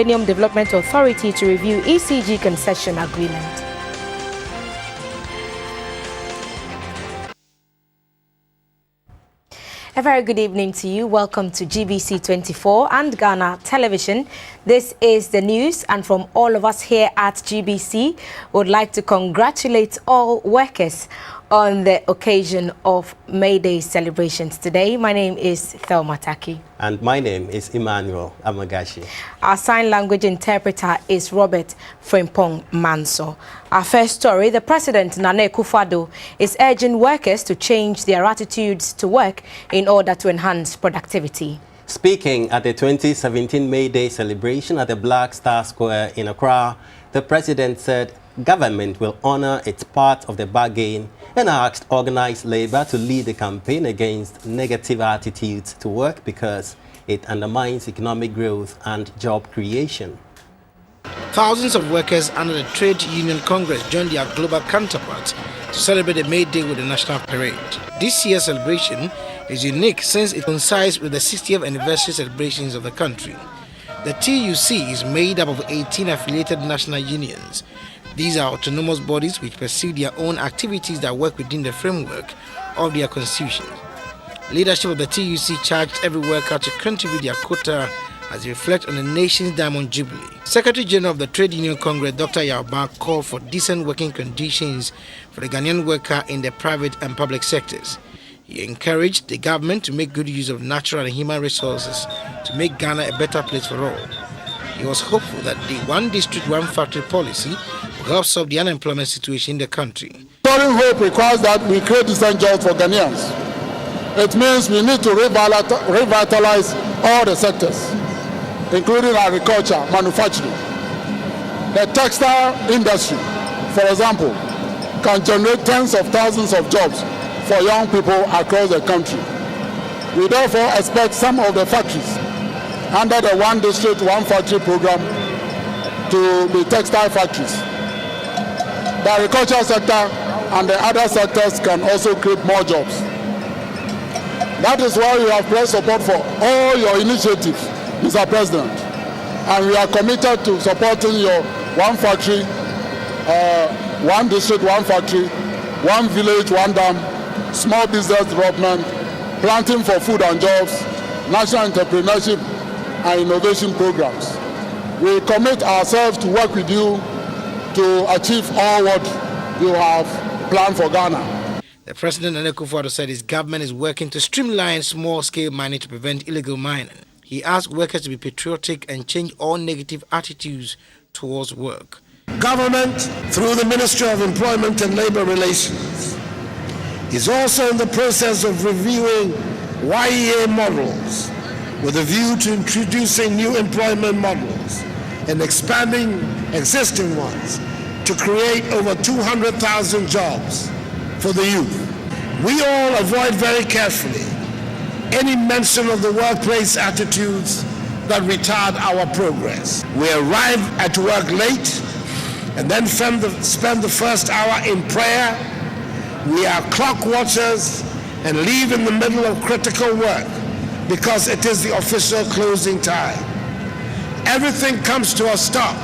Millennium Development Authority to review ECG concession agreement. A very good evening to you. Welcome to GBC24 and Ghana Television. This is the news, and from all of us here at GBC, would like to congratulate all workers on the occasion of May Day celebrations today. My name is Thelma Taki. And my name is Emmanuel Amagashi. Our sign language interpreter is Robert Frimpong Manso. Our first story, the President Nana Akufo-Addo is urging workers to change their attitudes to work in order to enhance productivity. Speaking at the 2017 May Day celebration at the Black Star Square in Accra, the President said government will honor its part of the bargain and asked organized labor to lead the campaign against negative attitudes to work because it undermines economic growth and job creation. Thousands of workers under the Trade Union Congress joined their global counterparts to celebrate the May Day with the National Parade. This year's celebration is unique since it coincides with the 60th anniversary celebrations of the country. The TUC is made up of 18 affiliated national unions. These are autonomous bodies which pursue their own activities that work within the framework of their constitution. Leadership of the TUC charged every worker to contribute their quota as they reflect on the nation's Diamond Jubilee. Secretary General of the Trade Union Congress, Dr. Yauba, called for decent working conditions for the Ghanaian worker in the private and public sectors. He encouraged the government to make good use of natural and human resources to make Ghana a better place for all. He was hopeful that the one district, one factory policy will help solve the unemployment situation in the country. Restoring hope requires that we create decent jobs for Ghanaians. It means we need to revitalize all the sectors, including agriculture, manufacturing. The textile industry, for example, can generate tens of thousands of jobs for young people across the country. We therefore expect some of the factories under the one district, one factory program to be textile factories. The agricultural sector and the other sectors can also create more jobs. That is why we have pressed support for all your initiatives, Mr. President. And we are committed to supporting your one factory, one district, one factory, one village, one dam, small business development, planting for food and jobs, national entrepreneurship and innovation programs. We commit ourselves to work with you to achieve all what you have planned for Ghana. The President Nana Akufo-Addo said his government is working to streamline small-scale mining to prevent illegal mining. He asked workers to be patriotic and change all negative attitudes towards work. Government, through the Ministry of Employment and Labor Relations, is also in the process of reviewing YEA models with a view to introducing new employment models and expanding existing ones to create over 200,000 jobs for the youth. We all avoid very carefully any mention of the workplace attitudes that retard our progress. We arrive at work late and then spend the first hour in prayer. We are clock watchers and leave in the middle of critical work because it is the official closing time. Everything comes to a stop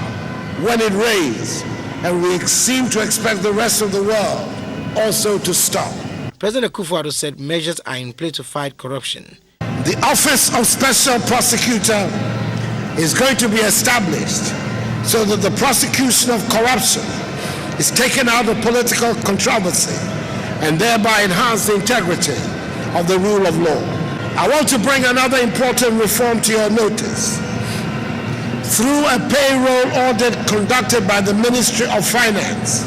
when it rains, and we seem to expect the rest of the world also to stop. President Akufo-Addo said measures are in place to fight corruption. The Office of Special Prosecutor is going to be established so that the prosecution of corruption is taken out of political controversy and thereby enhance the integrity of the rule of law. I want to bring another important reform to your notice. Through a payroll audit conducted by the Ministry of Finance,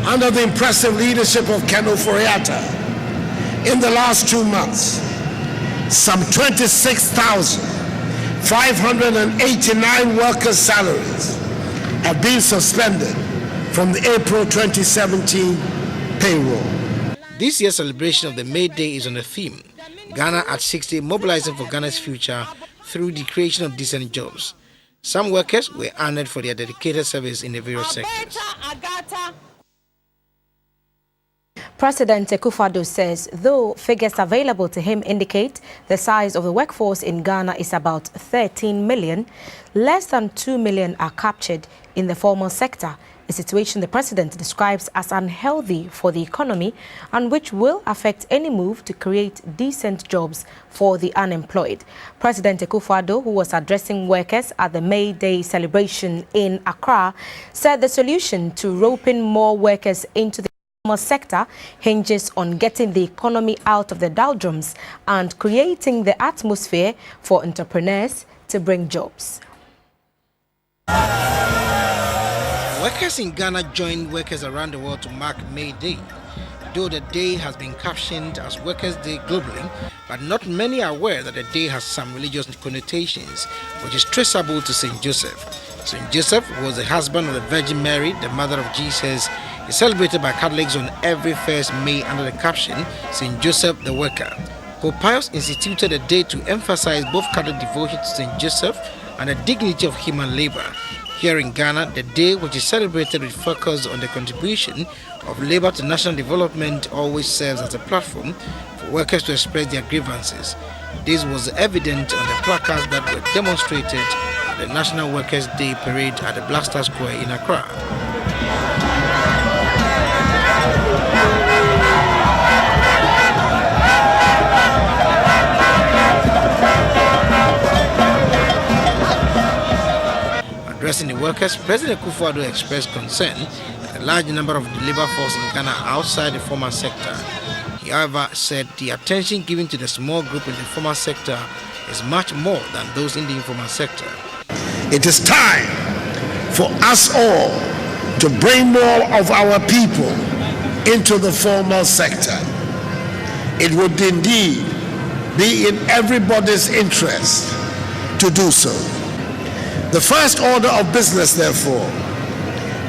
under the impressive leadership of Ken Oforiatta, in the last 2 months, some 26,589 workers' salaries have been suspended from the April 2017 payroll. This year's celebration of the May Day is on the theme, Ghana at 60, mobilizing for Ghana's future through the creation of decent jobs. Some workers were honored for their dedicated service in the various sectors. President Akufo-Addo says though figures available to him indicate the size of the workforce in Ghana is about 13 million, less than 2 million are captured in the formal sector, a situation the president describes as unhealthy for the economy and which will affect any move to create decent jobs for the unemployed. President Akufo-Addo, who was addressing workers at the May Day celebration in Accra, said the solution to roping more workers into the formal sector hinges on getting the economy out of the doldrums and creating the atmosphere for entrepreneurs to bring jobs. Workers in Ghana joined workers around the world to mark May Day. Though the day has been captioned as Workers' Day globally, but not many are aware that the day has some religious connotations, which is traceable to St. Joseph. St. Joseph was the husband of the Virgin Mary, the mother of Jesus. Is celebrated by Catholics on every 1st May under the caption, St. Joseph the Worker. Pope Pius instituted a day to emphasize both Catholic devotion to St. Joseph and the dignity of human labor. Here in Ghana, the day, which is celebrated with focus on the contribution of labor to national development, always serves as a platform for workers to express their grievances. This was evident on the placards that were demonstrated at the National Workers' Day parade at the Black Star Square in Accra. Addressing the workers, President Akufo-Addo expressed concern that a large number of the labor force in Ghana are outside the formal sector. He, however, said the attention given to the small group in the formal sector is much more than those in the informal sector. It is time for us all to bring more of our people into the formal sector. It would indeed be in everybody's interest to do so. The first order of business, therefore,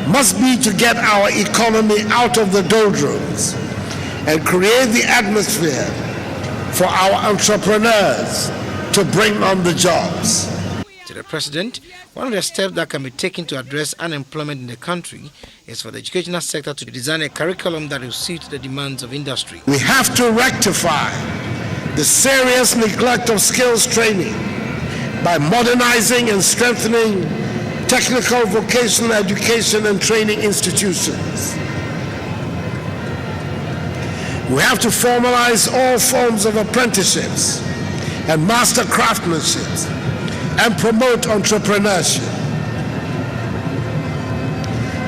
must be to get our economy out of the doldrums and create the atmosphere for our entrepreneurs to bring on the jobs. To the president, one of the steps that can be taken to address unemployment in the country is for the educational sector to design a curriculum that will suit the demands of industry. We have to rectify the serious neglect of skills training by modernizing and strengthening technical vocational education and training institutions. We have to formalize all forms of apprenticeships and master craftsmanship and promote entrepreneurship.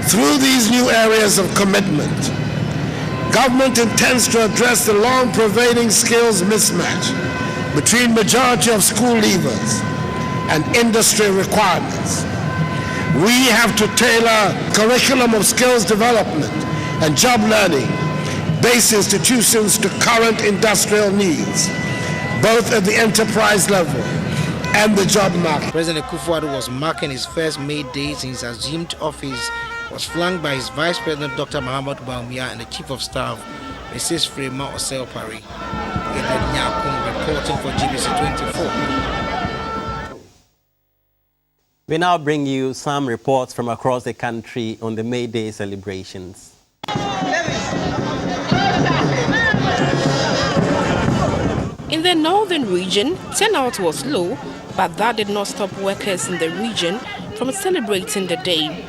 Through these new areas of commitment, government intends to address the long pervading skills mismatch between majority of school leavers and industry requirements. We have to tailor curriculum of skills development and job learning based institutions to current industrial needs, both at the enterprise level and the job market. President Akufo-Addo was marking his first May Day since assumed office, was flanked by his Vice President Dr. Muhammad Baumia and the Chief of Staff, Mrs. Frema Osei-Opare. Reporting for GBC24. We now bring you some reports from across the country on the May Day celebrations. In the northern region, turnout was low, but that did not stop workers in the region from celebrating the day.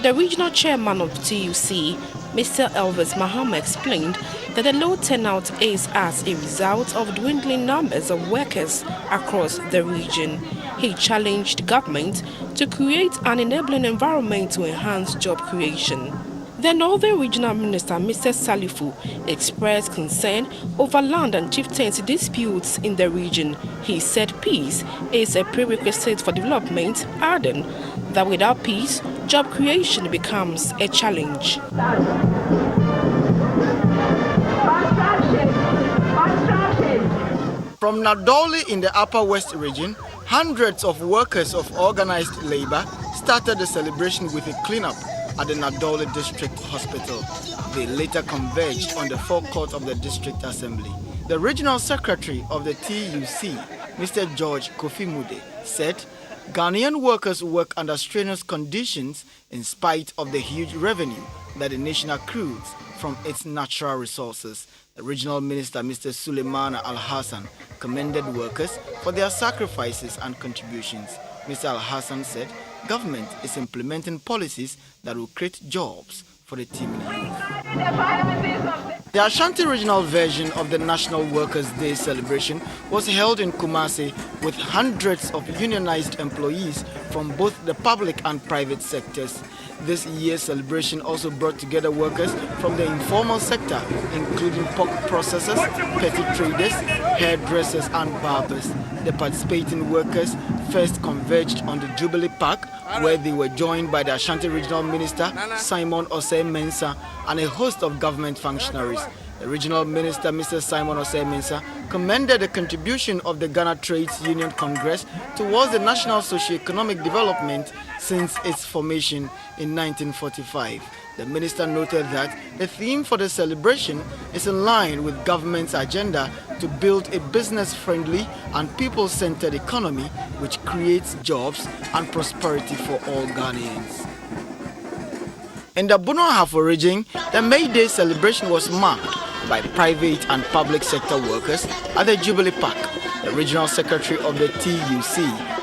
The regional chairman of TUC, Mr. Elvis Mahama, explained that the low turnout is as a result of dwindling numbers of workers across the region. He challenged government to create an enabling environment to enhance job creation. The Northern Regional Minister, Mr. Salifu, expressed concern over land and chieftaincy disputes in the region. He said peace is a prerequisite for development, adding that without peace, job creation becomes a challenge. From Nadoli in the Upper West region, hundreds of workers of organized labor started the celebration with a cleanup at the Nadoli District Hospital. They later converged on the forecourt of the District Assembly. The Regional Secretary of the TUC, Mr. George Kofi Mude, said Ghanaian workers work under strenuous conditions in spite of the huge revenue that the nation accrues from its natural resources. The regional minister, Mr. Suleiman Al-Hassan, commended workers for their sacrifices and contributions. Mr. Al-Hassan said government is implementing policies that will create jobs for the teeming youth. The Ashanti regional version of the National Workers' Day celebration was held in Kumasi with hundreds of unionized employees from both the public and private sectors. This year's celebration also brought together workers from the informal sector, including pork processors, petty traders, hairdressers and barbers. The participating workers first converged on the Jubilee Park, where they were joined by the Ashanti Regional Minister, Simon Osei-Mensah, and a host of government functionaries. The Regional Minister, Mr. Simon Osei-Mensah, commended the contribution of the Ghana Trades Union Congress towards the national socio-economic development since its formation in 1945. The minister noted that the theme for the celebration is in line with government's agenda to build a business-friendly and people-centered economy which creates jobs and prosperity for all Ghanaians. In the Bono Ahafo region, the May Day celebration was marked by private and public sector workers at the Jubilee Park. The regional secretary of the TUC,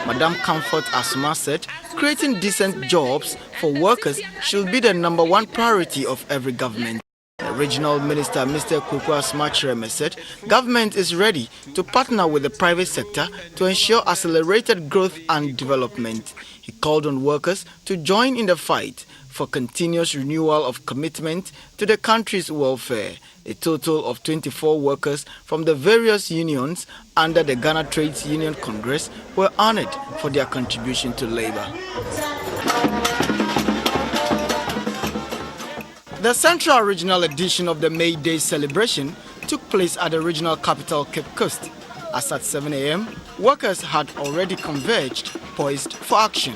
Madam Comfort Asuma, said creating decent jobs for workers should be the #1 priority of every government. The regional minister, Mr. Kukwa Smachreme, said government is ready to partner with the private sector to ensure accelerated growth and development. He called on workers to join in the fight for continuous renewal of commitment to the country's welfare. A total of 24 workers from the various unions under the Ghana Trades Union Congress were honored for their contribution to labor. The Central Regional edition of the May Day celebration took place at the regional capital, Cape Coast. As at 7 a.m., workers had already converged, poised for action.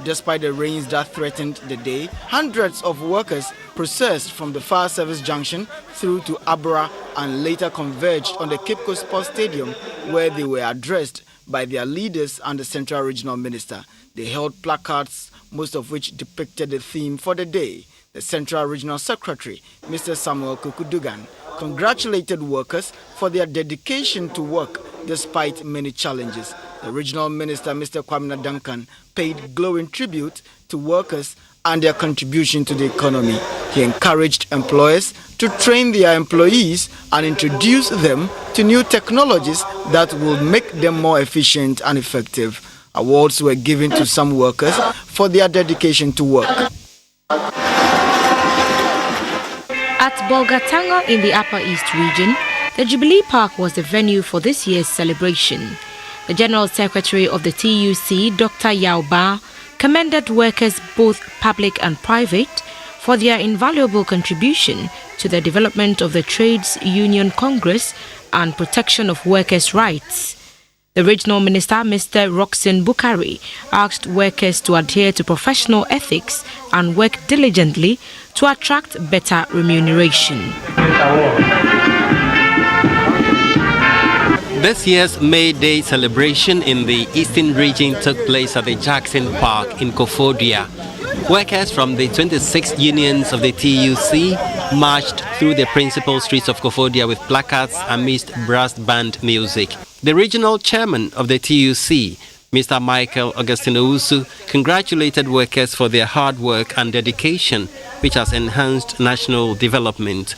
Despite the rains that threatened the day, hundreds of workers processed from the fire service junction through to Abra and later converged on the Cape Coast Sports Stadium, where they were addressed by their leaders and the Central Regional Minister. They held placards, most of which depicted the theme for the day. The Central Regional Secretary, Mr. Samuel Kukudugan, congratulated workers for their dedication to work despite many challenges. The Regional Minister, Mr. Kwamina Duncan, paid glowing tribute to workers and their contribution to the economy. He encouraged employers to train their employees and introduce them to new technologies that will make them more efficient and effective. Awards were given to some workers for their dedication to work. At Bolgatanga in the Upper East region, the Jubilee Park was the venue for this year's celebration. The General Secretary of the TUC, Dr. Yao Ba, commended workers, both public and private, for their invaluable contribution to the development of the Trades Union Congress and protection of workers' rights. The Regional Minister, Mr. Roxin Bukari, asked workers to adhere to professional ethics and work diligently to attract better remuneration. This year's May Day celebration in the Eastern region took place at the Jackson Park in Kofodia. Workers from the 26 unions of the TUC marched through the principal streets of Kofodia with placards amidst brass band music. The regional chairman of the TUC, Mr. Michael Augustine Owusu, congratulated workers for their hard work and dedication, which has enhanced national development.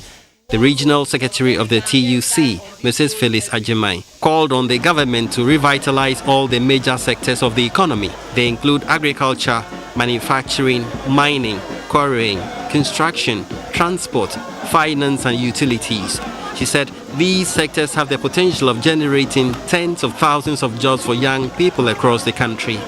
The regional secretary of the TUC, Mrs. Phyllis Ajimai, called on the government to revitalize all the major sectors of the economy. They include agriculture, manufacturing, mining, quarrying, construction, transport, finance and utilities. She said these sectors have the potential of generating tens of thousands of jobs for young people across the country.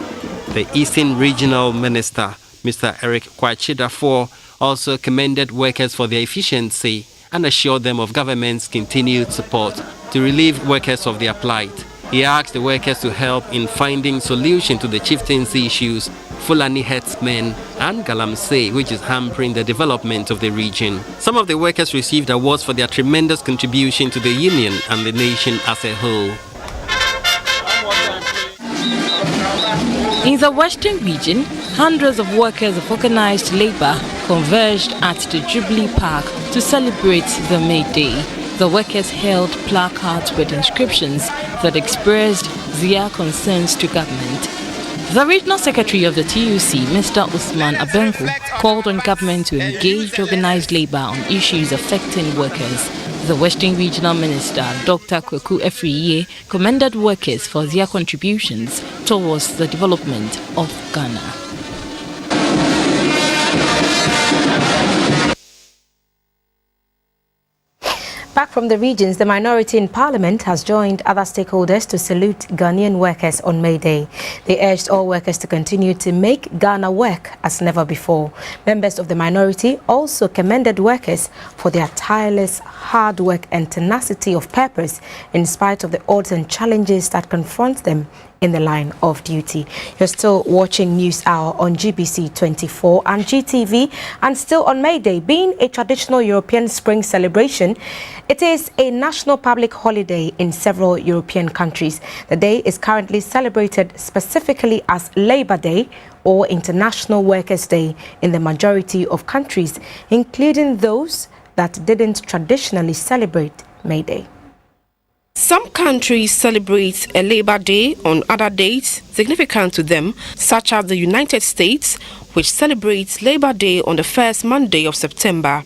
The Eastern Regional Minister, Mr. Eric Kwachidafor, also commended workers for their efficiency and assured them of government's continued support to relieve workers of their plight. He asked the workers to help in finding solutions to the chieftaincy issues, Fulani herdsmen, and Galamsey, which is hampering the development of the region. Some of the workers received awards for their tremendous contribution to the union and the nation as a whole. In the Western region, hundreds of workers of organized labor converged at the Jubilee Park to celebrate the May Day. The workers held placards with inscriptions that expressed their concerns to government. The regional secretary of the TUC, Mr. Usman Abenko, called on government to engage organized labor on issues affecting workers. The Western Regional Minister, Dr. Kweku Efriye, commended workers for their contributions towards the development of Ghana. Back from the regions, the minority in parliament has joined other stakeholders to salute Ghanaian workers on May Day. They urged all workers to continue to make Ghana work as never before. Members of the minority also commended workers for their tireless hard work and tenacity of purpose in spite of the odds and challenges that confront them in the line of duty. You're still watching News Hour on GBC24 and GTV, and still on May Day, being a traditional European spring celebration, it is a national public holiday in several European countries. The day is currently celebrated specifically as Labour Day or International Workers' Day in the majority of countries, including those that didn't traditionally celebrate May Day. Some countries celebrate a Labour Day on other dates significant to them, such as the United States, which celebrates Labour Day on the first Monday of September.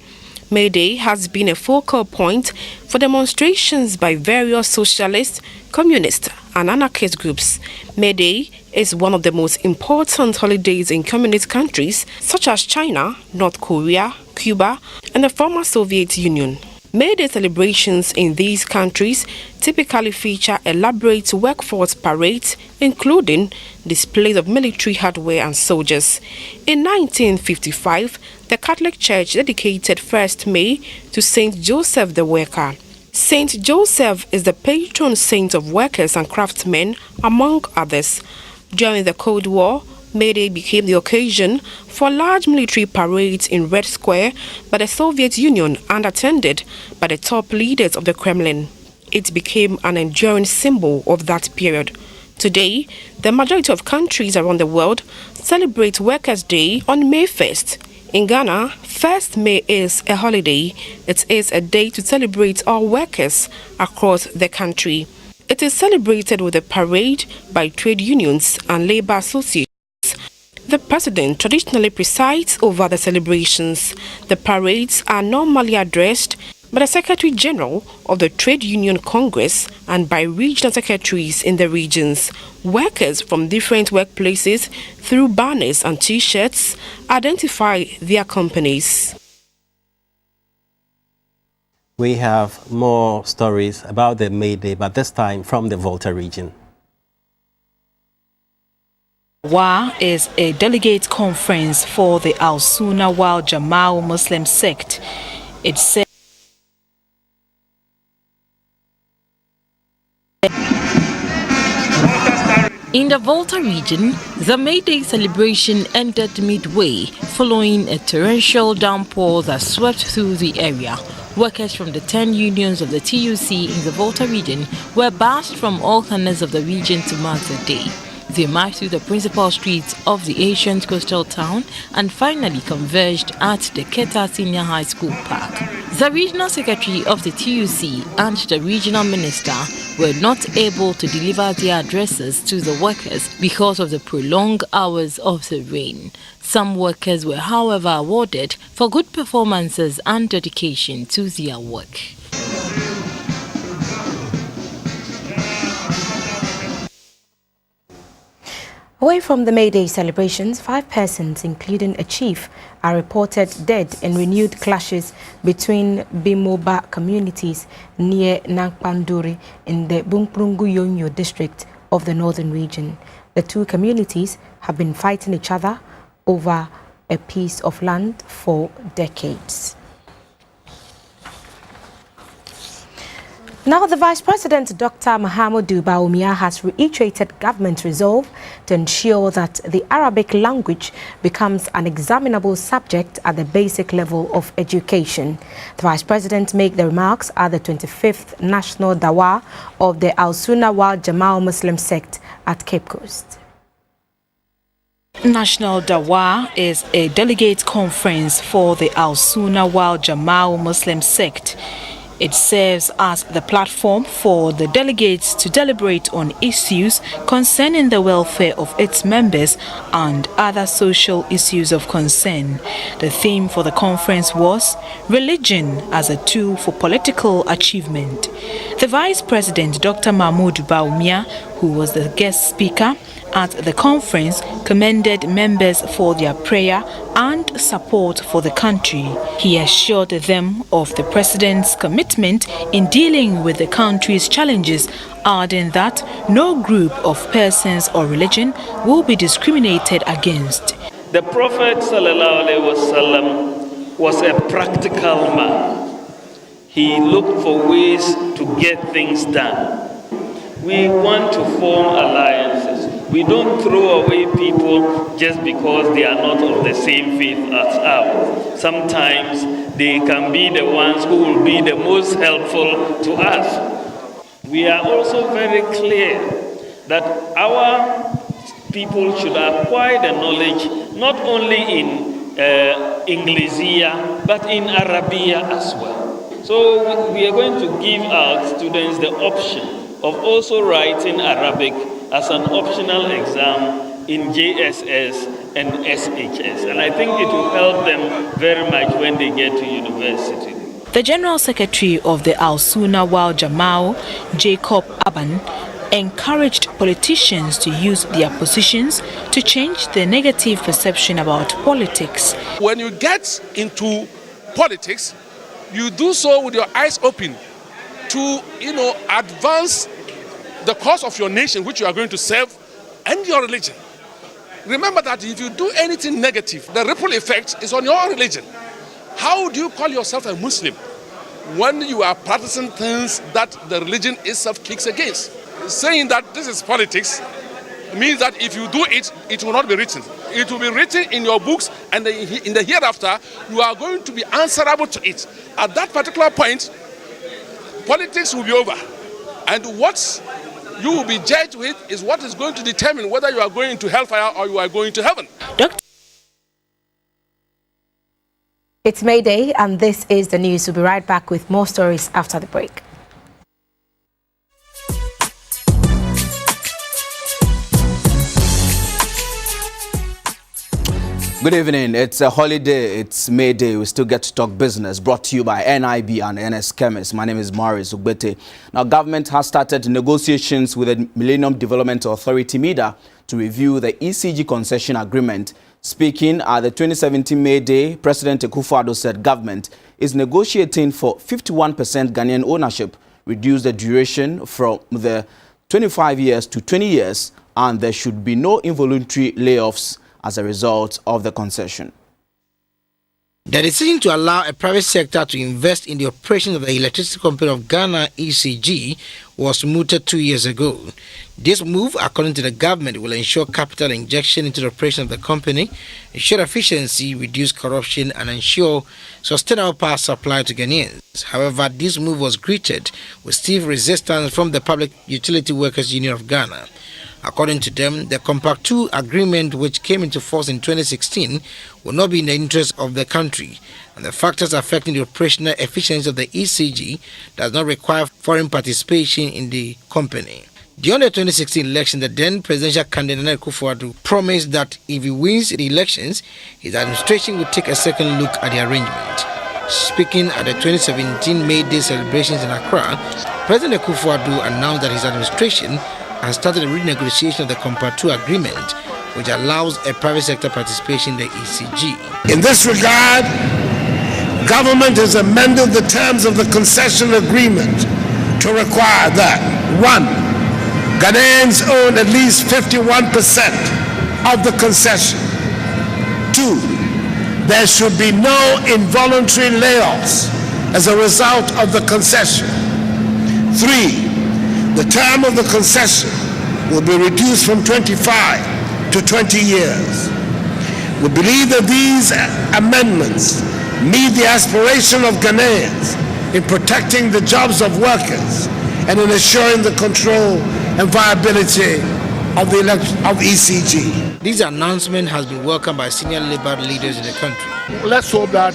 May Day has been a focal point for demonstrations by various socialist, communist and anarchist groups. May Day is one of the most important holidays in communist countries such as China, North Korea, Cuba and the former Soviet Union. May Day celebrations in these countries typically feature elaborate workforce parades, including displays of military hardware and soldiers. In 1955, the Catholic Church dedicated 1st May to Saint Joseph the Worker. Saint Joseph is the patron saint of workers and craftsmen, among others. During the Cold War, May Day became the occasion for large military parades in Red Square by the Soviet Union and attended by the top leaders of the Kremlin. It became an enduring symbol of that period. Today, the majority of countries around the world celebrate Workers' Day on May 1st. In Ghana, 1st May is a holiday. It is a day to celebrate all workers across the country. It is celebrated with a parade by trade unions and labor associations. The president traditionally presides over the celebrations. The parades are normally addressed by the Secretary General of the Trade Union Congress and by regional secretaries in the regions. Workers from different workplaces, through banners and T-shirts, identify their companies. We have more stories about the May Day, but this time from the Volta region. WA is a delegate conference for the Al Sunnah wal Jamal Muslim sect. It said in the Volta region, the May Day celebration ended midway following a torrential downpour that swept through the area. Workers from the 10 unions of the TUC in the Volta region were barred from all corners of the region to mark the day. They marched through the principal streets of the ancient coastal town and finally converged at the Keta Senior High School Park. The regional secretary of the TUC and the regional minister were not able to deliver their addresses to the workers because of the prolonged hours of the rain. Some workers were, however, awarded for good performances and dedication to their work. Away from the May Day celebrations, 5 persons, including a chief, are reported dead in renewed clashes between Bimoba communities near Nankpanduri in the Bumprungu-Yonyo district of the northern region. The 2 communities have been fighting each other over a piece of land for decades. Now, the Vice President, Dr. Mahamudu Bawumia, has reiterated government resolve to ensure that the Arabic language becomes an examinable subject at the basic level of education. The Vice President made the remarks at the 25th National Dawah of the Al Sunnah wal Jamal Muslim sect at Cape Coast. National Dawa is a delegate conference for the Al-Sunnah wal Jama'ah Muslim sect. It serves as the platform for the delegates to deliberate on issues concerning the welfare of its members and other social issues of concern. The theme for the conference was Religion as a Tool for Political Achievement. The Vice President, Dr. Mahmoud Baumia, who was the guest speaker at the conference, commended members for their prayer and support for the country. He assured them of the President's commitment in dealing with the country's challenges, adding that no group of persons or religion will be discriminated against. The Prophet ﷺ was a practical man. He looked for ways to get things done. We want to form alliances. We don't throw away people just because they are not of the same faith as ours. Sometimes they can be the ones who will be the most helpful to us. We are also very clear that our people should acquire the knowledge not only in Inglesia but in Arabia as well. So we are going to give our students the option of also writing Arabic as an optional exam in JSS and SHS. And I think it will help them very much when they get to university. The General Secretary of the Al-Sunnah wal Jama'ah, Jacob Aban, encouraged politicians to use their positions to change the negative perception about politics. When you get into politics, you do so with your eyes open to, advance the cause of your nation, which you are going to serve, and your religion. Remember that if you do anything negative, the ripple effect is on your religion. How do you call yourself a Muslim when you are practicing things that the religion itself kicks against? Saying that this is politics means that if you do it, it will not be written. It will be written in your books, and in the hereafter, you are going to be answerable to it. At that particular point, politics will be over. And what you will be judged with is what is going to determine whether you are going to hellfire or you are going to heaven. It's May Day, and this is the news. We'll be right back with more stories after the break. Good evening. It's a holiday. It's May Day. We still get to talk business. Brought to you by NIB and NS Chemist. My name is Maurice Ugbete. Now, government has started negotiations with the Millennium Development Authority (MIDA) to review the ECG concession agreement. Speaking at the 2017 May Day, President Akufo-Addo said government is negotiating for 51% Ghanaian ownership, reduce the duration from the 25 years to 20 years, and there should be no involuntary layoffs as a result of the concession. The decision to allow a private sector to invest in the operation of the Electricity Company of Ghana, ECG, was mooted 2 years ago. This move, according to the government, will ensure capital injection into the operation of the company, ensure efficiency, reduce corruption, and ensure sustainable power supply to Ghanaians. However, this move was greeted with stiff resistance from the Public Utility Workers Union of Ghana. According to them, the Compact 2 agreement, which came into force in 2016, will not be in the interest of the country, and the factors affecting the operational efficiency of the ECG does not require foreign participation in the company. During the 2016 election, the then presidential candidate Nana Akufo-Addo promised that if he wins the elections, his administration will take a second look at the arrangement. Speaking at the 2017 May Day celebrations in Accra, President Akufo-Addo announced that his administration has started a renegotiation of the Compact 2 agreement, which allows a private sector participation in the ECG. In this regard, government has amended the terms of the concession agreement to require that 1. Ghanaians own at least 51% of the concession. 2. There should be no involuntary layoffs as a result of the concession. 3. The term of the concession will be reduced from 25 to 20 years. We believe that these amendments meet the aspiration of Ghanaians in protecting the jobs of workers and in assuring the control and viability of ECG. This announcement has been welcomed by senior labor leaders in the country. Let's hope that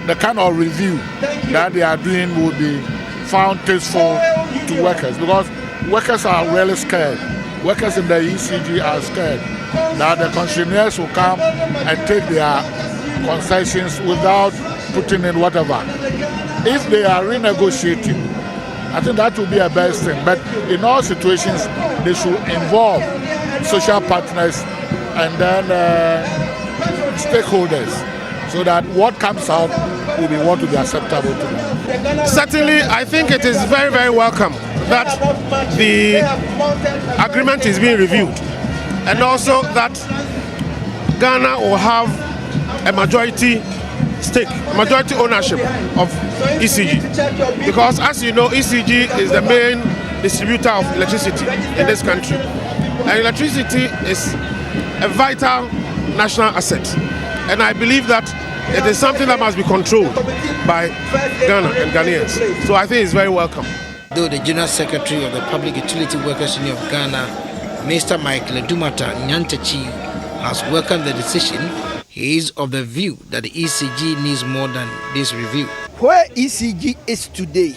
the kind of review that they are doing will be found tasteful to workers, because workers are really scared. Workers in the ECG are scared that the concessionaires will come and take their concessions without putting in whatever. If they are renegotiating, I think that will be a best thing. But in all situations, they should involve social partners and then stakeholders, so that what comes out will be what will be acceptable to them. Certainly, I think it is very, very welcome that the agreement is being reviewed, and also that Ghana will have a majority stake, majority ownership of ECG, because as you know, ECG is the main distributor of electricity in this country, and electricity is a vital national asset, and I believe that it is something that must be controlled by Ghana and Ghanaians. So I think it's very welcome. Though the General Secretary of the Public Utility Workers Union of Ghana, Mr. Michael Dumata Nyantachi, has welcomed the decision, he is of the view that the ECG needs more than this review. Where ECG is today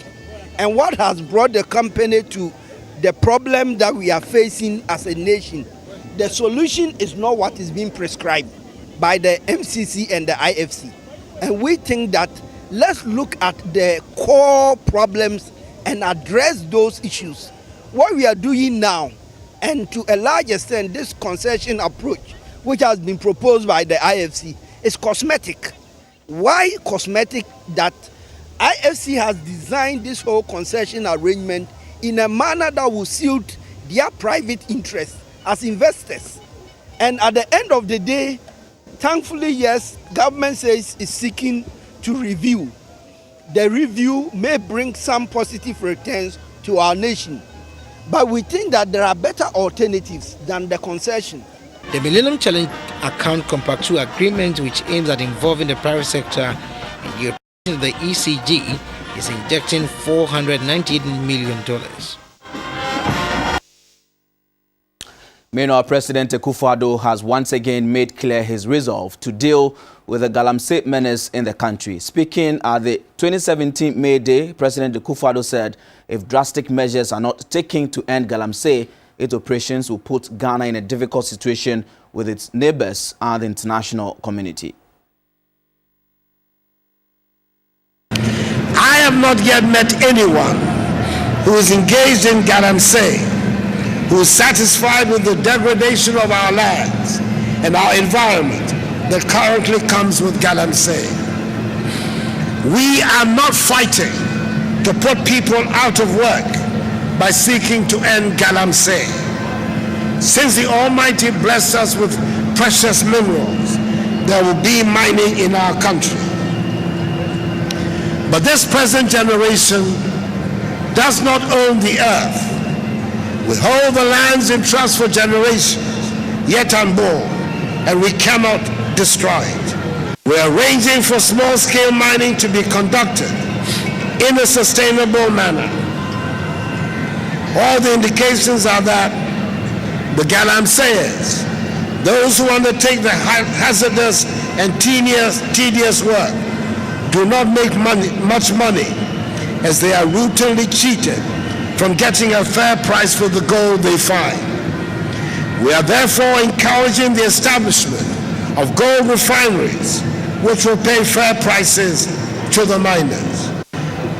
and what has brought the company to the problem that we are facing as a nation, the solution is not what is being prescribed by the MCC and the IFC. And we think that let's look at the core problems and address those issues. What we are doing now, and to a large extent this concession approach which has been proposed by the IFC, is cosmetic. Why cosmetic? That IFC has designed this whole concession arrangement in a manner that will suit their private interests as investors. And at the end of the day, thankfully, yes, government says it's seeking to review. The review may bring some positive returns to our nation, but we think that there are better alternatives than the concession. The Millennium Challenge Account Compact 2 agreement, which aims at involving the private sector in the operation of the ECG, is injecting $498 million. Meanwhile, President Akufo-Addo has once again made clear his resolve to deal with the Galamsey menace in the country. Speaking at the 2017 May Day, President Akufo-Addo said if drastic measures are not taken to end Galamsey, its operations will put Ghana in a difficult situation with its neighbors and the international community. I have not yet met anyone who is engaged in Galamsey, who is satisfied with the degradation of our lands and our environment that currently comes with Galamsey. We are not fighting to put people out of work by seeking to end Galamsey. Since the Almighty blessed us with precious minerals, there will be mining in our country. But this present generation does not own the earth. We hold the lands in trust for generations, yet unborn, and we cannot destroy it. We are arranging for small-scale mining to be conducted in a sustainable manner. All the indications are that the Galamseyers, those who undertake the hazardous and tedious work, do not make much money, as they are routinely cheated from getting a fair price for the gold they find. We are therefore encouraging the establishment of gold refineries, which will pay fair prices to the miners.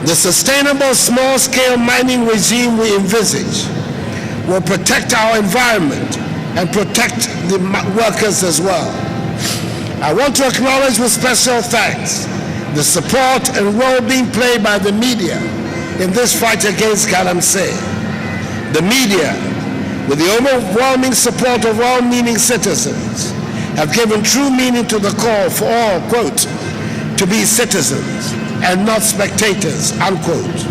The sustainable small-scale mining regime we envisage will protect our environment and protect the workers as well. I want to acknowledge with special thanks the support and role being played by the media in this fight against Galamsey. The media, with the overwhelming support of well-meaning citizens, have given true meaning to the call for all, quote, to be citizens and not spectators, unquote.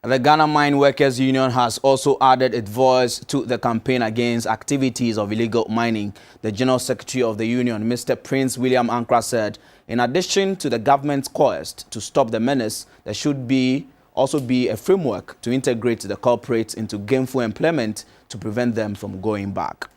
The Ghana Mine Workers Union has also added its voice to the campaign against activities of illegal mining. The General Secretary of the union, Mr. Prince William Ankra, said, in addition to the government's quest to stop the menace, there should be also be a framework to integrate the corporates into gainful employment to prevent them from going back.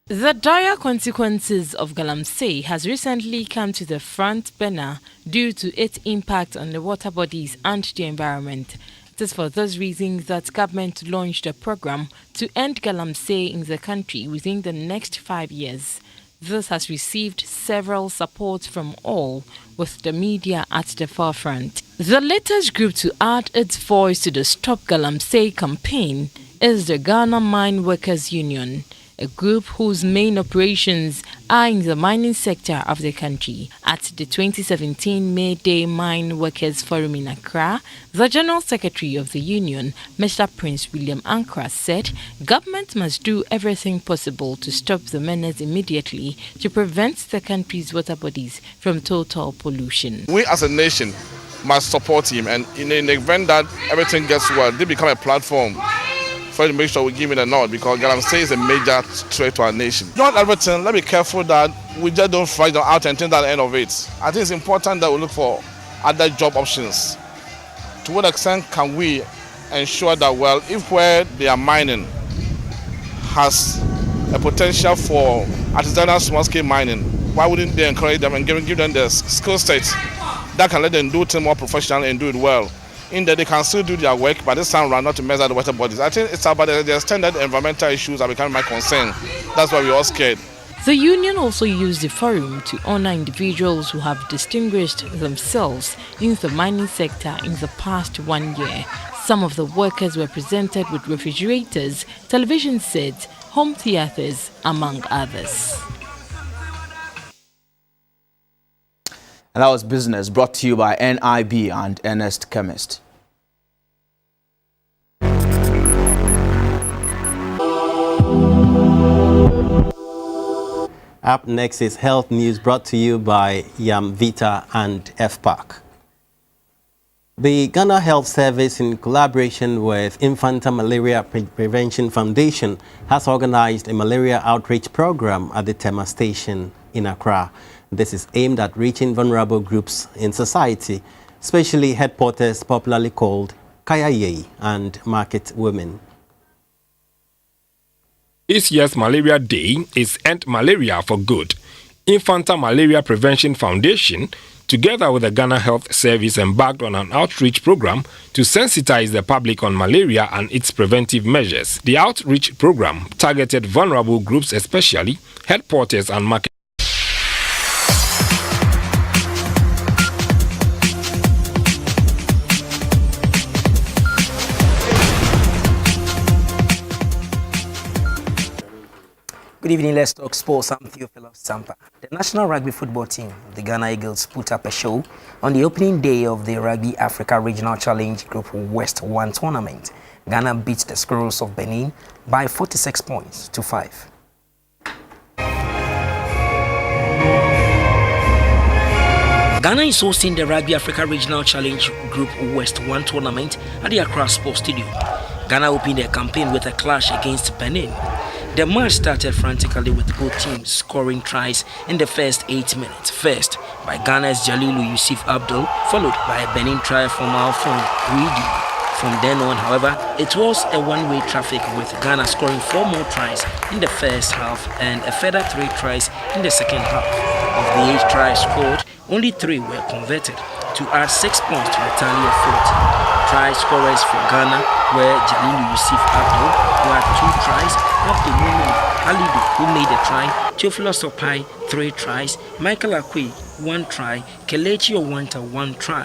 The dire consequences of Galamsey has recently come to the front burner due to its impact on the water bodies and the environment. It is for this reason that government launched a program to end Galamsey in the country within the next 5 years. This has received several supports from all, with the media at the forefront. The latest group to add its voice to the Stop Galamsey campaign is the Ghana Mine Workers Union, a group whose main operations are in the mining sector of the country. At the 2017 May Day Mine Workers Forum in Accra, the General Secretary of the union, Mr. Prince William Ankra, said government must do everything possible to stop the menace immediately to prevent the country's water bodies from total pollution. We as a nation must support him, and in the event that everything gets well, they become a platform for to make sure we give it a nod, because Galamsey is a major threat to our nation. Not everything, let's be careful that we just don't fight them out and think that's the end of it. I think it's important that we look for other job options. To what extent can we ensure that, well, if where they are mining has a potential for artisanal small-scale mining, why wouldn't they encourage them and give them the skill sets that can let them do things more professionally and do it well? In that they can still do their work, but this time around not to mess up the water bodies. I think it's about the extended environmental issues are becoming my concern. That's why we're all scared. The union also used the forum to honor individuals who have distinguished themselves in the mining sector in the past 1 year. Some of the workers were presented with refrigerators, television sets, home theaters, among others. And that was business brought to you by NIB and Ernest Chemist. Up next is health news brought to you by Yam Vita and FPAC. The Ghana Health Service, in collaboration with Infanta Malaria Prevention Foundation, has organized a malaria outreach program at the Tema Station in Accra. This is aimed at reaching vulnerable groups in society, especially headquarters popularly called Kayaye and market women. This year's Malaria Day is End Malaria for Good. Infanta Malaria Prevention Foundation, together with the Ghana Health Service, embarked on an outreach program to sensitize the public on malaria and its preventive measures. The outreach program targeted vulnerable groups, especially headquarters and market. Good evening, let's talk sports. I'm Theophilus Sampa. The national rugby football team, the Ghana Eagles, put up a show on the opening day of the Rugby Africa Regional Challenge Group West 1 tournament. Ghana beat the Squirrels of Benin by 46 points to 5. Ghana is hosting the Rugby Africa Regional Challenge Group West 1 tournament at the Accra Sports Stadium. Ghana opened their campaign with a clash against Benin. The match started frantically with both teams scoring tries in the first 8 minutes. First by Ghana's Jalilu Yusuf Abdul, followed by a Benin try from Alphon Reedy. From then on, however, it was a one-way traffic, with Ghana scoring 4 more tries in the first half and a further 3 tries in the second half. Of the 8 tries scored, only 3 were converted to add 6 points to the tally of 40. Try scorers for Ghana were Jalilu Yusuf Abdul, who had 2 tries, Abdul Mumin Alidu, who made a try, Theophilus Opai 3 tries, Michael Akwe 1 try, Kelechi Owanta 1 try.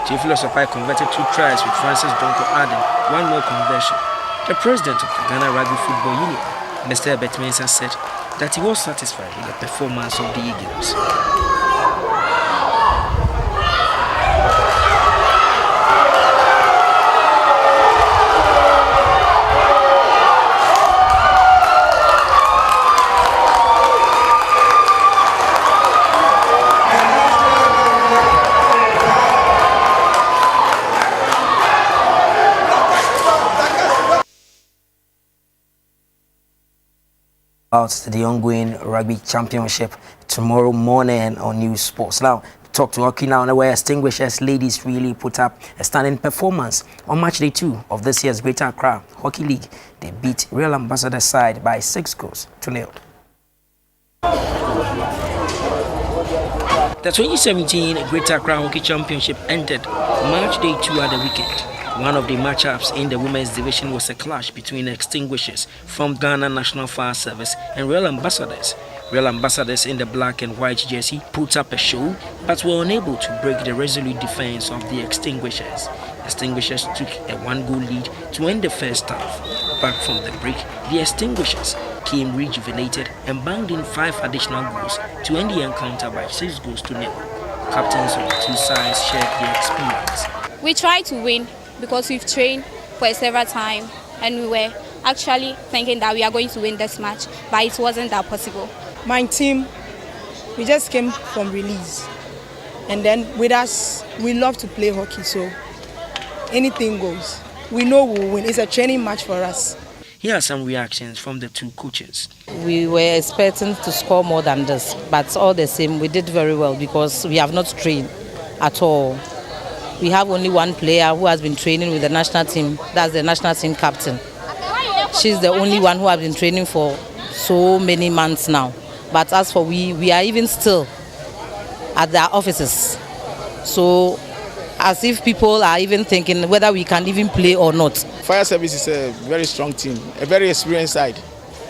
Theophilus Opai converted 2 tries, with Francis Donko adding 1 more conversion. The president of the Ghana Rugby Football Union, Mr. Herbert Mensah, said that he was satisfied with the performance of the Eagles. About the ongoing rugby championship tomorrow morning on News Sports. Now, Talk to Hockey Now, where Extinguishers ladies really put up a stunning performance on match day 2 of this year's Greater Accra Hockey League. They beat Real Ambassador side by 6-0. The 2017 Greater Accra Hockey Championship ended match day 2 at the weekend. One of the matchups in the women's division was a clash between Extinguishers from Ghana National Fire Service and Real Ambassadors. Real Ambassadors in the black and white jersey put up a show but were unable to break the resolute defense of the Extinguishers. Extinguishers took a 1-goal lead to end the first half. Back from the break, the Extinguishers came rejuvenated and banged in 5 additional goals to end the encounter by 6-0. Captains of the two sides shared their experience. We tried to win because we've trained for several times and we were actually thinking that we are going to win this match, but it wasn't that possible. My team, we just came from release, and then with us, we love to play hockey, so anything goes. We know we'll win. It's a training match for us. Here are some reactions from the two coaches. We were expecting to score more than this, but all the same, we did very well because we have not trained at all. We have only one player who has been training with the national team. That's the national team captain. She's the only one who has been training for so many months now. But as for we are even still at their offices. So as if people are even thinking whether we can even play or not. Fire Service is a very strong team, a very experienced side.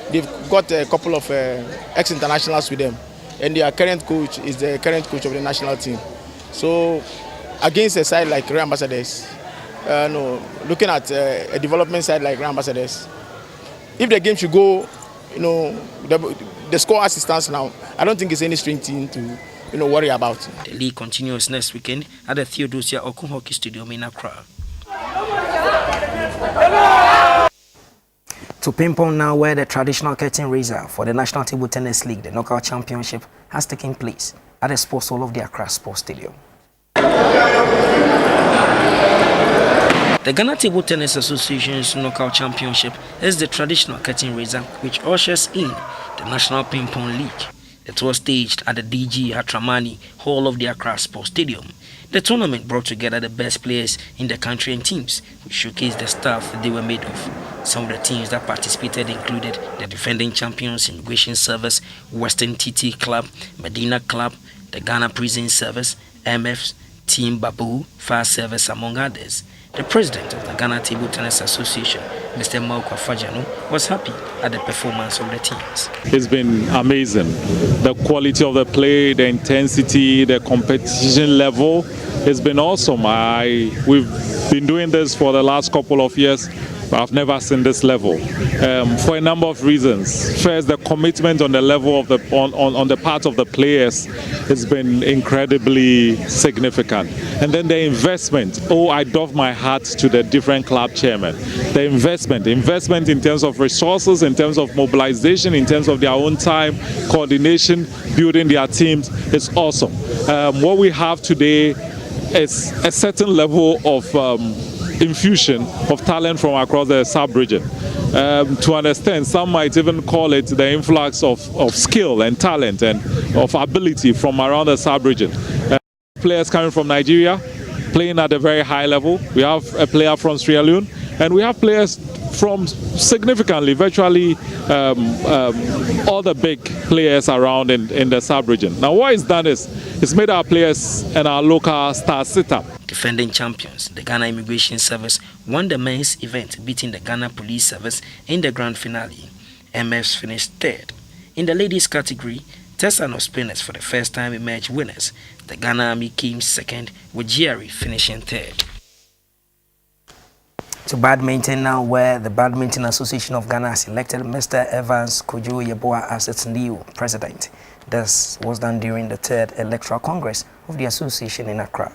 They've got a couple of ex-internationals with them. And their current coach is the current coach of the national team. So against a side like Real Ambassadors, looking at a development side like Real Ambassadors, if the game should go, the score assistance now, I don't think it's any string team to worry about. The league continues next weekend at the Theodosia Okun Hockey Stadium in Accra. To ping-pong now, where the traditional curtain raiser for the National Table Tennis League, the Knockout Championship, has taken place at the Sports Hall of the Accra Sports Stadium. The Ghana Table Tennis Association's Knockout Championship is the traditional curtain raiser which ushers in the National Ping Pong League. It was staged at the DG Hatramani Hall of the Accra Sports Stadium. The tournament brought together the best players in the country and teams, which showcased the stuff they were made of. Some of the teams that participated included the defending champions Immigration Service, Western TT Club, Medina Club, the Ghana Prison Service, MFs, Team Babu, Fire Service, among others. The president of the Ghana Table Tennis Association, Mr. Mauka Fajano, was happy at the performance of the teams. It's been amazing. The quality of the play, the intensity, the competition level has been awesome. We've been doing this for the last couple of years. I've never seen this level for a number of reasons. First, the commitment on the level of on the part of the players has been incredibly significant. And then the investment. I doff my hat to the different club chairmen. The investment in terms of resources, in terms of mobilization, in terms of their own time, coordination, building their teams is awesome. What we have today is a certain level of infusion of talent from across the sub-region. To understand, some might even call it the influx of skill and talent and of ability from around the sub-region. Players coming from Nigeria, playing at a very high level. We have a player from Sierra Leone, and we have players from significantly, virtually all the big players around in the sub-region. Now what it's done is, it's made our players and our local stars sit up. Defending champions, the Ghana Immigration Service won the men's event, beating the Ghana Police Service in the grand finale. MFs finished third. In the ladies category, Tessan of Spinners for the first time emerged winners. The Ghana Army came second, with GRE finishing third. To badminton now, where the Badminton Association of Ghana has elected Mr. Evans Kojo Yeboah as its new president. This was done during the 3rd Electoral Congress of the association in Accra.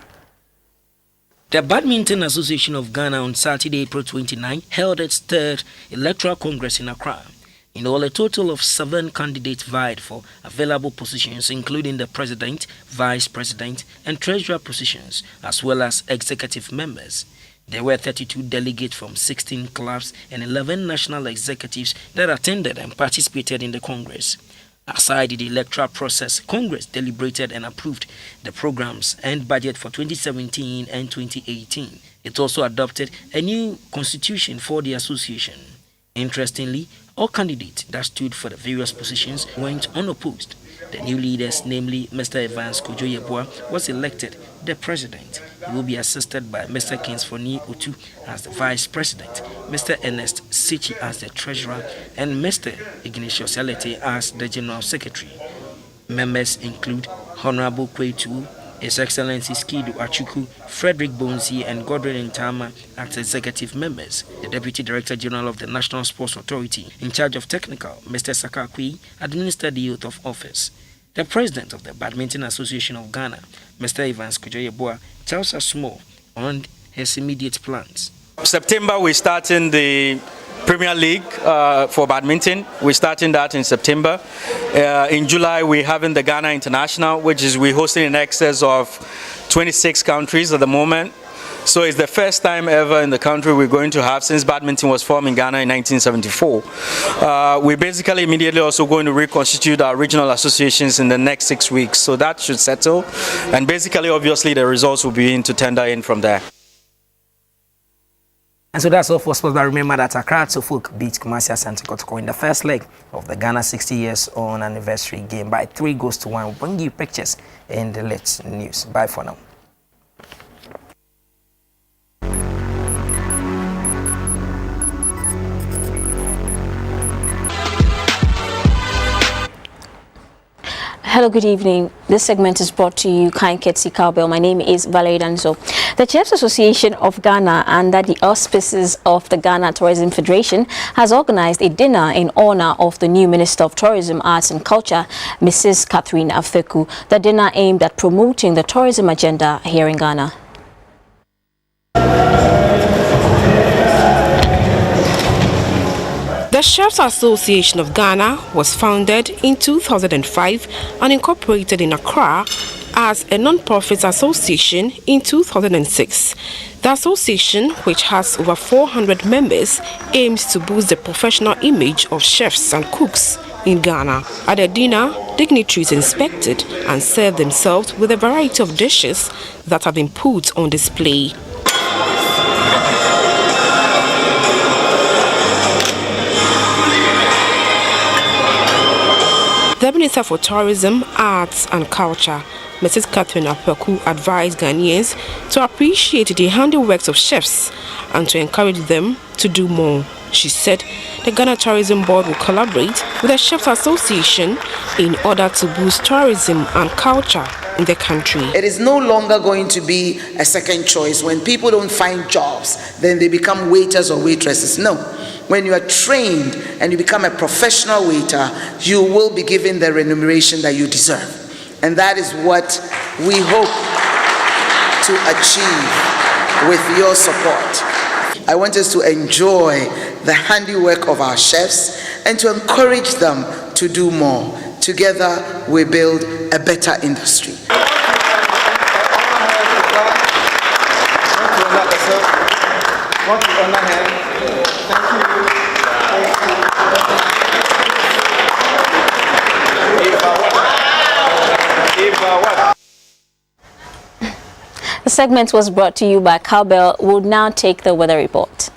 The Badminton Association of Ghana on Saturday, April 29, held its 3rd Electoral Congress in Accra. In all, a total of 7 candidates vied for available positions, including the president, vice president, and treasurer positions, as well as executive members. There were 32 delegates from 16 clubs and 11 national executives that attended and participated in the Congress. Aside the electoral process, Congress deliberated and approved the programs and budget for 2017 and 2018. It also adopted a new constitution for the association. Interestingly, all candidates that stood for the various positions went unopposed. The new leaders, namely Mr. Evans Kojo-Yeboah, was elected the president. He will be assisted by Mr. Kingsfoni Otu as the vice president, Mr. Ernest Sichi as the treasurer, and Mr. Ignatius Alete as the general secretary. Members include Honorable Kwetu, His Excellency Skidu Achuku, Frederick Bonzi, and Godwin Ntama as executive members. The Deputy Director General of the National Sports Authority, in charge of technical, Mr. Sakakwi, administered the oath of office. The President of the Badminton Association of Ghana, Mr. Evans Kojo-Yeboah, tells us more on his immediate plans. September, we're starting the Premier League for badminton. We're starting that in September. In July, we're having the Ghana International, which is we're hosting in excess of 26 countries at the moment. So it's the first time ever in the country we're going to have since badminton was formed in Ghana in 1974. We're basically immediately also going to reconstitute our regional associations in the next 6 weeks. So that should settle. And basically, obviously, the results will be in to tender in from there. And so that's all for sports, but remember that Accra to Folk beat Kumasi Asante Kotoko in the first leg of the Ghana 60 years on anniversary game by 3-1. We'll bring you pictures in the latest news. Bye for now. Hello, good evening. This segment is brought to you kind courtesy Cowbell. My name is Valerie Danzo. The Chefs Association of Ghana, under the auspices of the Ghana Tourism Federation, has organized a dinner in honor of the new Minister of Tourism, Arts and Culture, Mrs. Catherine Afeku. The dinner aimed at promoting the tourism agenda here in Ghana. The Chefs Association of Ghana was founded in 2005 and incorporated in Accra as a non-profit association in 2006. The association, which has over 400 members, aims to boost the professional image of chefs and cooks in Ghana. At the dinner, dignitaries inspected and served themselves with a variety of dishes that have been put on display. The Minister for Tourism, Arts and Culture, Mrs. Catherine Afeku, advised Ghanaians to appreciate the handiworks of chefs and to encourage them to do more. She said the Ghana Tourism Board will collaborate with the Chefs Association in order to boost tourism and culture in the country. It is no longer going to be a second choice. When people don't find jobs, then they become waiters or waitresses. No. When you are trained and you become a professional waiter, you will be given the remuneration that you deserve. And that is what we hope to achieve with your support. I want us to enjoy the handiwork of our chefs and to encourage them to do more. Together, we build a better industry. The segment was brought to you by Cowbell. We'll now take the weather report.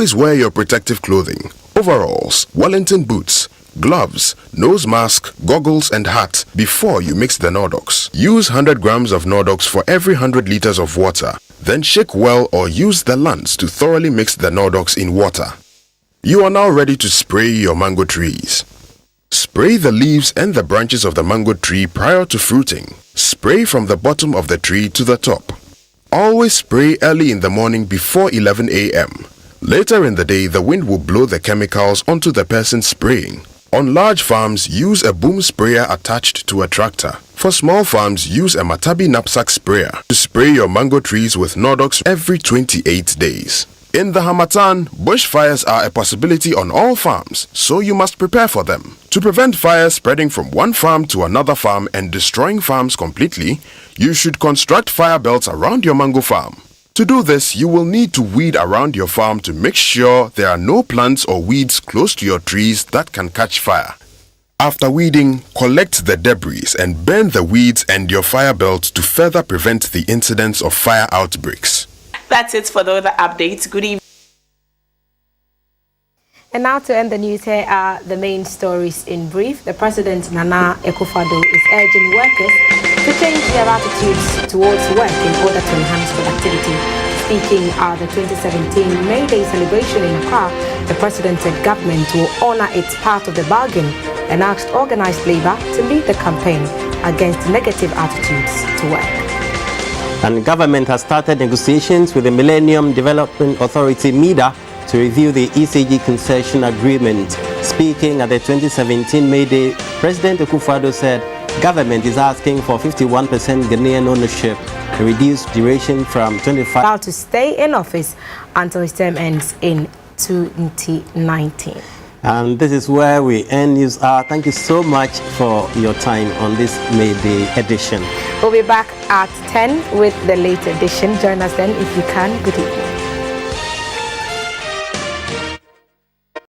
Always wear your protective clothing, overalls, Wellington boots, gloves, nose mask, goggles and hat before you mix the Nordox. Use 100 grams of Nordox for every 100 liters of water. Then shake well or use the lance to thoroughly mix the Nordox in water. You are now ready to spray your mango trees. Spray the leaves and the branches of the mango tree prior to fruiting. Spray from the bottom of the tree to the top. Always spray early in the morning before 11 a.m. Later in the day, the wind will blow the chemicals onto the person spraying. On large farms, use a boom sprayer attached to a tractor. For small farms, use a Matabi knapsack sprayer to spray your mango trees with Nordox every 28 days. In the Hamatan, bushfires are a possibility on all farms, so you must prepare for them. To prevent fires spreading from one farm to another farm and destroying farms completely, you should construct fire belts around your mango farm. To do this, you will need to weed around your farm to make sure there are no plants or weeds close to your trees that can catch fire. After weeding, collect the debris and burn the weeds and your fire belt to further prevent the incidence of fire outbreaks. That's it for the other updates. Good evening. And now to end the news, here are the main stories in brief. The President, Nana Akufo-Addo, is urging workers to change their attitudes towards work in order to enhance productivity. Speaking at the 2017 May Day celebration in Accra, the President said government will honor its part of the bargain and asked organized labor to lead the campaign against negative attitudes to work. And government has started negotiations with the Millennium Development Authority, MIDA, to review the ECG concession agreement. Speaking at the 2017 May Day, President Akufo-Addo said government is asking for 51% Ghanaian ownership, a reduced duration from 25. About to stay in office until his term ends in 2019. And this is where we end News Hour. Thank you so much for your time on this May Day edition. We'll be back at 10 with the late edition. Join us then if you can. Good evening.